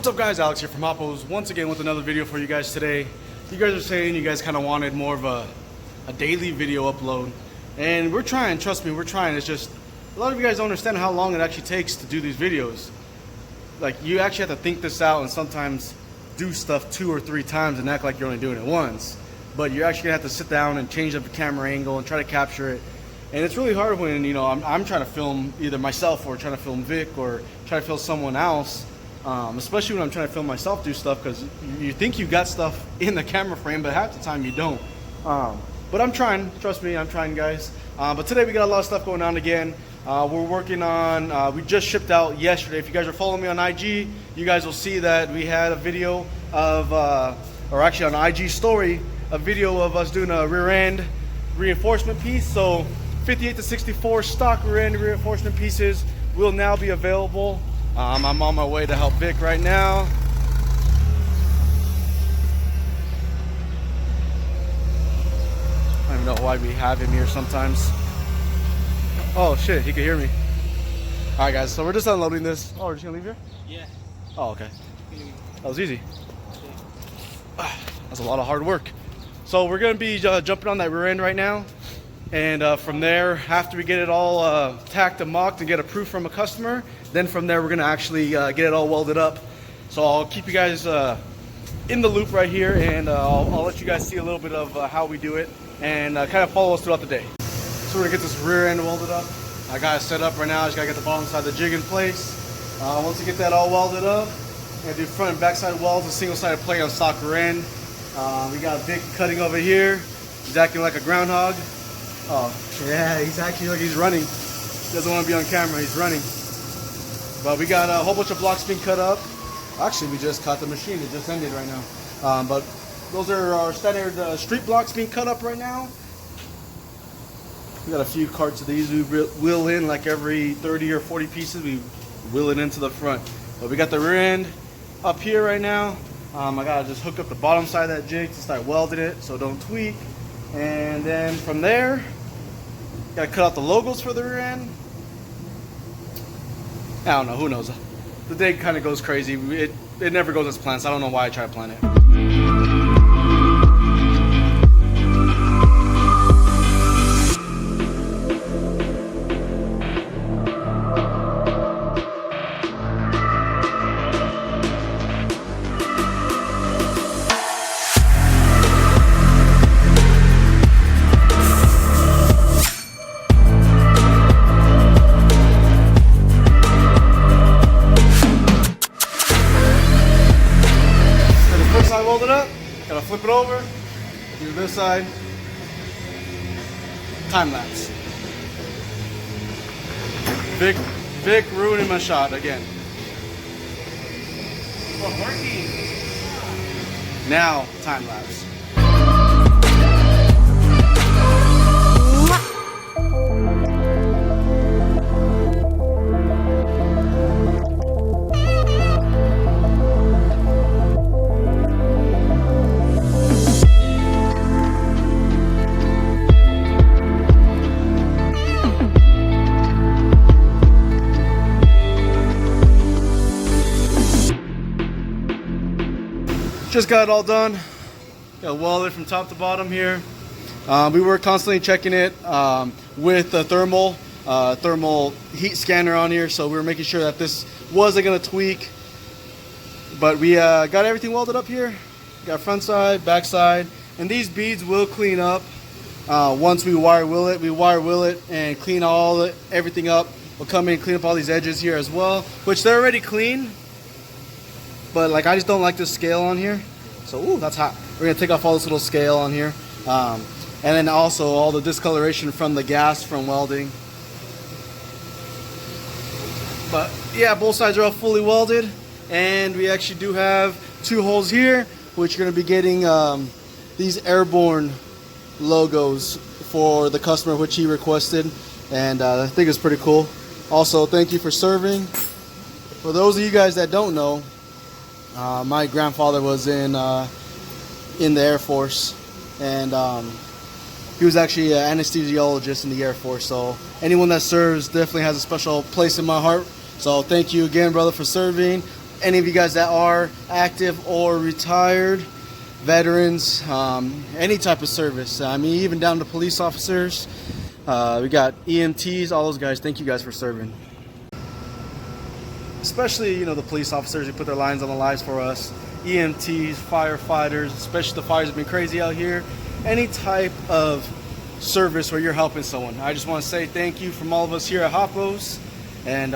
What's up guys, Alex here from Hoppos once again with another video for you guys today. You guys are saying you guys kind of wanted more of a daily video upload, and we're trying, trust me, we're trying. It's just a lot of you guys don't understand how long it actually takes to do these videos. Like, you actually have to think this out and sometimes do stuff 2 or 3 times and act like you're only doing it once. But you're actually gonna have to sit down and change up the camera angle and try to capture it. And it's really hard when, you know, I'm trying to film either myself or trying to film Vic or try to film someone else. Especially when I'm trying to film myself do stuff, because you think you got stuff in the camera frame, but half the time you don't. But I'm trying, trust me, I'm trying, guys. But today we got a lot of stuff going on again. We're working on, we just shipped out yesterday. If you guys are following me on IG, you guys will see that we had a video of, or actually on IG story, a video of us doing a rear end reinforcement piece. So 58 to 64 stock rear end reinforcement pieces will now be available. I'm on my way to help Vic right now. I don't even know why we have him here sometimes. Oh shit, he can hear me. Alright guys, so we're just unloading this. Oh, we're just gonna leave here? Yeah. Oh, okay. That was easy. That's a lot of hard work. So we're gonna be jumping on that rear end right now. And from there, after we get it all tacked and mocked and get approved from a customer, then from there we're gonna actually get it all welded up. So I'll keep you guys in the loop right here, and I'll let you guys see a little bit of how we do it, and kind of follow us throughout the day. So we're gonna get this rear end welded up. I got it set up right now. I just gotta get the bottom side of the jig in place. Once we get that all welded up, I'm gonna do front and back side welds, a single-sided plate on stock rear end. We got Vic cutting over here. He's acting like a groundhog. Oh, yeah, he's actually like he's running. He doesn't want to be on camera, he's running. But we got a whole bunch of blocks being cut up. Actually, we just cut the machine, it just ended right now. But those are our standard street blocks being cut up right now. We got a few carts of these we wheel in like every 30 or 40 pieces. We wheel it into the front. But we got the rear end up here right now. I gotta just hook up the bottom side of that jig to start welding it so don't tweak. And then from there, gotta cut out the logos for the rear end. I don't know, who knows? The day kind of goes crazy. It never goes as planned, so I don't know why I try to plan it. Welded up, gotta flip it over, do this side, time lapse. Vic ruining my shot again. Well, working. Now, time lapse. Just got it all done. Got welded from top to bottom here. We were constantly checking it with the thermal heat scanner on here, so we were making sure that this wasn't gonna tweak. But we got everything welded up here. Got front side, back side, and these beads will clean up once we wire wheel it. We wire wheel it and clean everything up. We'll come in and clean up all these edges here as well, which they're already clean. But like, I just don't like this scale on here. So, ooh, that's hot. We're gonna take off all this little scale on here. And then also all the discoloration from the gas from welding. But yeah, both sides are all fully welded. And we actually do have 2 holes here, which you're gonna be getting these airborne logos for the customer, which he requested. And I think it's pretty cool. Also, thank you for serving. For those of you guys that don't know, my grandfather was in the Air Force, and he was actually an anesthesiologist in the Air Force. So anyone that serves definitely has a special place in my heart. So thank you again, brother, for serving. any of you guys that are active or retired, veterans, any type of service. I mean, even down to police officers. We got EMTs, all those guys. Thank you guys for serving. Especially, you know, the police officers who put their lives on the line for us. EMTs, firefighters, especially the fires have been crazy out here. Any type of service where you're helping someone. I just want to say thank you from all of us here at Hoppos. And,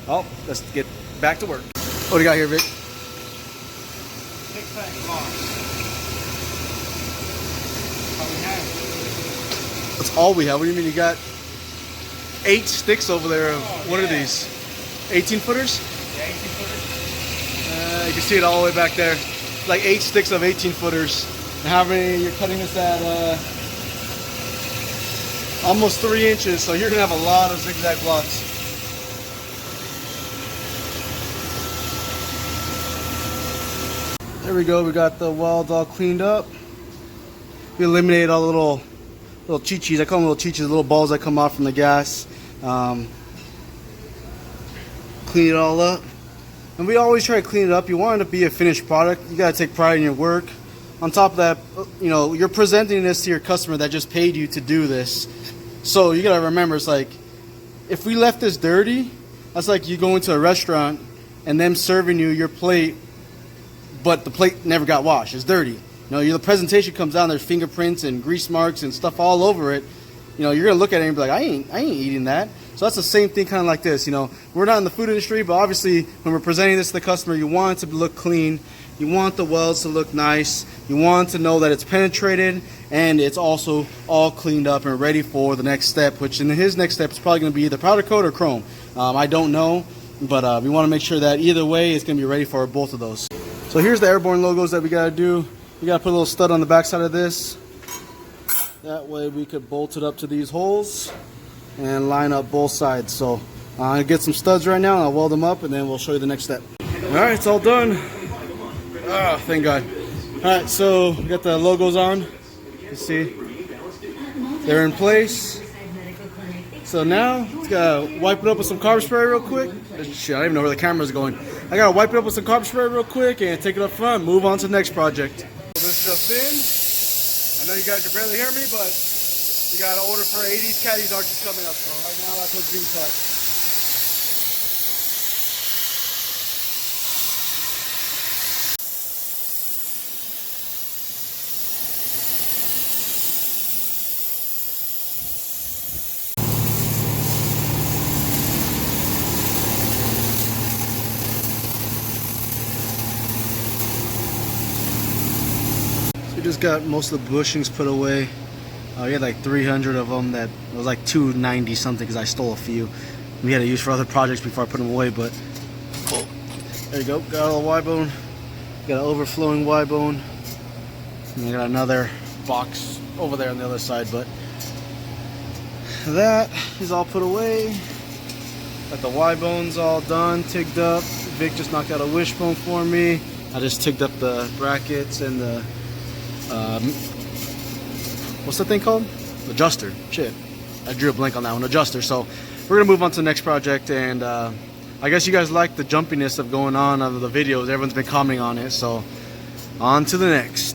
well, let's get back to work. What do you got here, Vic? 6-pack lock. All we have. That's all we have. What do you mean? You got 8 sticks over there. What are these? 18 footers? Yeah, 18 footers. You can see it all the way back there. Like 8 sticks of 18 footers. And how many? You're cutting this at almost 3 inches, so you're gonna have a lot of zigzag blocks. There we go. We got the weld all cleaned up. We eliminated all the little chi-chis. I call them little chi-chis, little balls that come off from the gas. Clean it all up. And we always try to clean it up. You want it to be a finished product. You gotta take pride in your work. On top of that, you know, you're presenting this to your customer that just paid you to do this. So you gotta remember, it's like, if we left this dirty, that's like you go into a restaurant and them serving you your plate, but the plate never got washed. It's dirty. You know, the presentation comes down, there's fingerprints and grease marks and stuff all over it. You know, you're gonna look at it and be like, I ain't eating that. So that's the same thing, kind of like this. You know, we're not in the food industry, but obviously when we're presenting this to the customer, you want it to look clean. You want the welds to look nice. You want to know that it's penetrated and it's also all cleaned up and ready for the next step, which in his next step is probably going to be either powder coat or chrome. I don't know, but we want to make sure that either way it's going to be ready for both of those. So here's the Airborne logos that we got to do. We got to put a little stud on the back side of this. That way we could bolt it up to these holes and line up both sides. So I'm going to get some studs right now and I'll weld them up and then we'll show you the next step. Alright, it's all done. Ah, thank God. Alright, so we got the logos on. You see, they're in place. So now, just gotta wipe it up with some carb spray real quick. Shit, I don't even know where the camera's going. I gotta wipe it up with some carb spray real quick and take it up front, move on to the next project. This just in. I know you guys can barely hear me, but we got an order for 80s caddies arches coming up. So right now that's what's being cut. We just got most of the bushings put away. We had like 300 of them. That it was like 290 something because I stole a few. We had to use for other projects before I put them away. But oh, there you go. Got a little Y bone. Got an overflowing Y bone. And I got another box over there on the other side. But that is all put away. Got the Y bones all done, tigged up. Vic just knocked out a wishbone for me. I just tigged up the brackets and the what's that thing called? Adjuster. Shit, I drew a blank on that one. Adjuster. So we're gonna move on to the next project, and I guess you guys like the jumpiness of going on of the videos. Everyone's been commenting on it, so on to the next.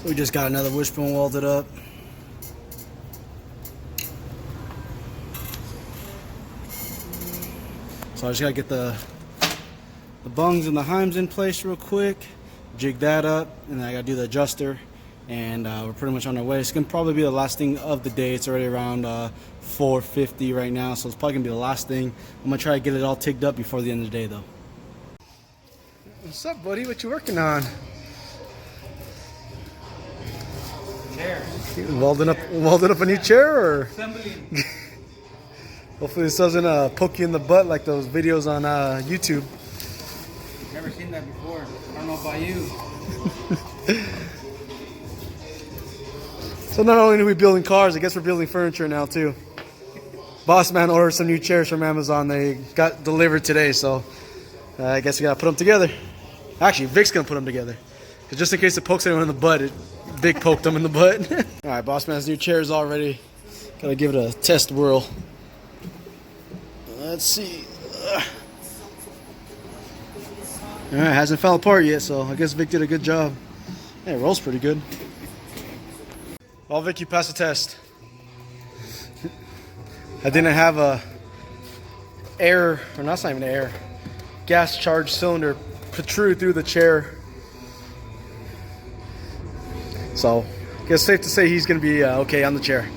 We just got another wishbone welded up. So I just gotta get the bungs and the heims in place real quick, jig that up, and then I gotta do the adjuster, and we're pretty much on our way. It's gonna probably be the last thing of the day. It's already around 4:50 right now, so it's probably gonna be the last thing. I'm gonna try to get it all tigged up before the end of the day though. What's up, buddy? What you working on? Chair. Welding up a new chair, or Assembling. hopefully this doesn't poke you in the butt like those videos on YouTube. Never seen that before. I don't know about you. So not only are we building cars, I guess we're building furniture now too. Boss man ordered some new chairs from Amazon. They got delivered today, so I guess we gotta put them together. Actually, Vic's gonna put them together. Cause just in case it pokes anyone in the butt, Vic poked them in the butt. All right, Boss Man's new chair is all ready. Gotta give it a test whirl. Let's see. All right, hasn't fell apart yet, so I guess Vic did a good job. Hey, it rolls pretty good. Well, Vic, you passed the test. I didn't have a air, or not even air, gas charged cylinder protrude through the chair. So, I guess safe to say he's going to be okay on the chair.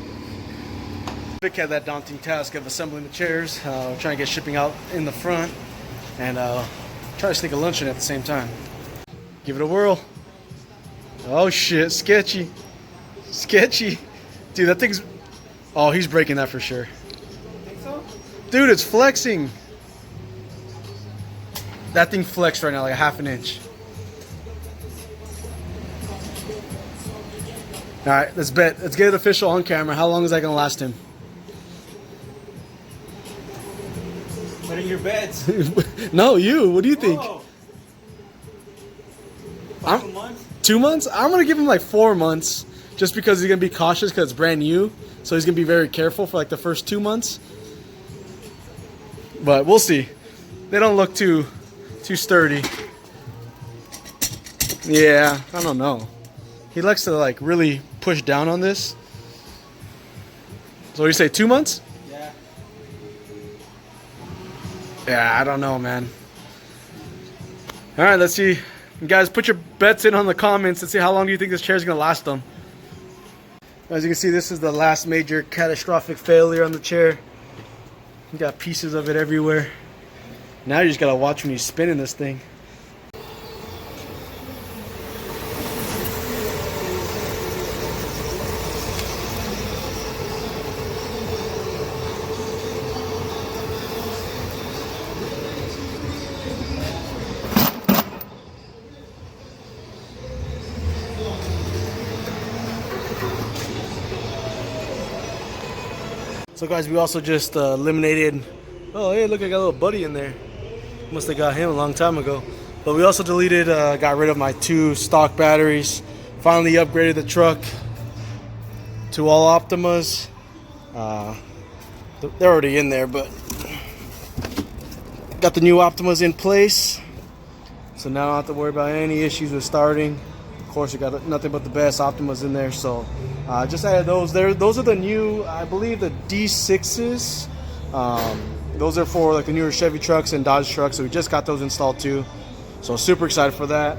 Vic had that daunting task of assembling the chairs, trying to get shipping out in the front, and try to sneak a lunch in at the same time. Give it a whirl. Oh shit, sketchy. Sketchy. Dude, that thing's... Oh, he's breaking that for sure. Think so? Dude, it's flexing. That thing flexed right now like a half an inch. Alright, let's bet. Let's get it official on camera. How long is that going to last him? Put in your beds. No, you. What do you think? Whoa. I'm- 2 months? 2 months? I'm going to give him like 4 months. Just because he's going to be cautious because it's brand new. So he's going to be very careful for like the first 2 months. But we'll see. They don't look too sturdy. Yeah, I don't know. He likes to like really push down on this. So you say 2 months? Yeah. Yeah, I don't know, man. All right, let's see. You guys, put your bets in on the comments and see how long do you think this chair is going to last them. As you can see, this is the last major catastrophic failure on the chair. You got pieces of it everywhere. Now you just got to watch when you're spinning this thing. So guys, we also just eliminated, oh hey, look, I got a little buddy in there. Must have got him a long time ago. But we also deleted, got rid of my 2 stock batteries. Finally upgraded the truck to all Optimas. They're already in there, but got the new Optimas in place. So now I don't have to worry about any issues with starting. Of course, we got nothing but the best Optimas in there, so just added those there. Those are the new, I believe, the D6s. Those are for like the newer Chevy trucks and Dodge trucks, so we just got those installed too. So super excited for that.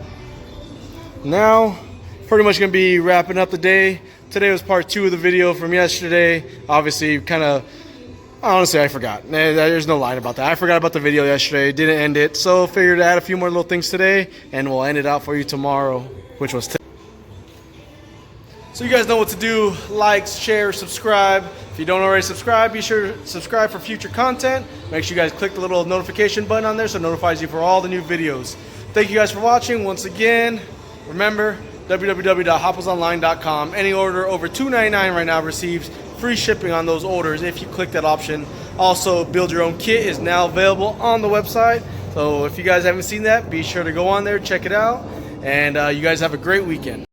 Now, pretty much gonna be wrapping up the day. Today was part 2 of the video from yesterday. Obviously, kind of, honestly, I forgot. There's no line about that. I forgot about the video yesterday, didn't end it. So figured to add a few more little things today, and we'll end it out for you tomorrow, which was today. So you guys know what to do. Like, share, subscribe. If you don't already subscribe, be sure to subscribe for future content. Make sure you guys click the little notification button on there so it notifies you for all the new videos. Thank you guys for watching. Once again, remember, www.hopplesonline.com. Any order over $2.99 right now receives free shipping on those orders if you click that option. Also, Build Your Own Kit is now available on the website. So if you guys haven't seen that, be sure to go on there, check it out. And you guys have a great weekend.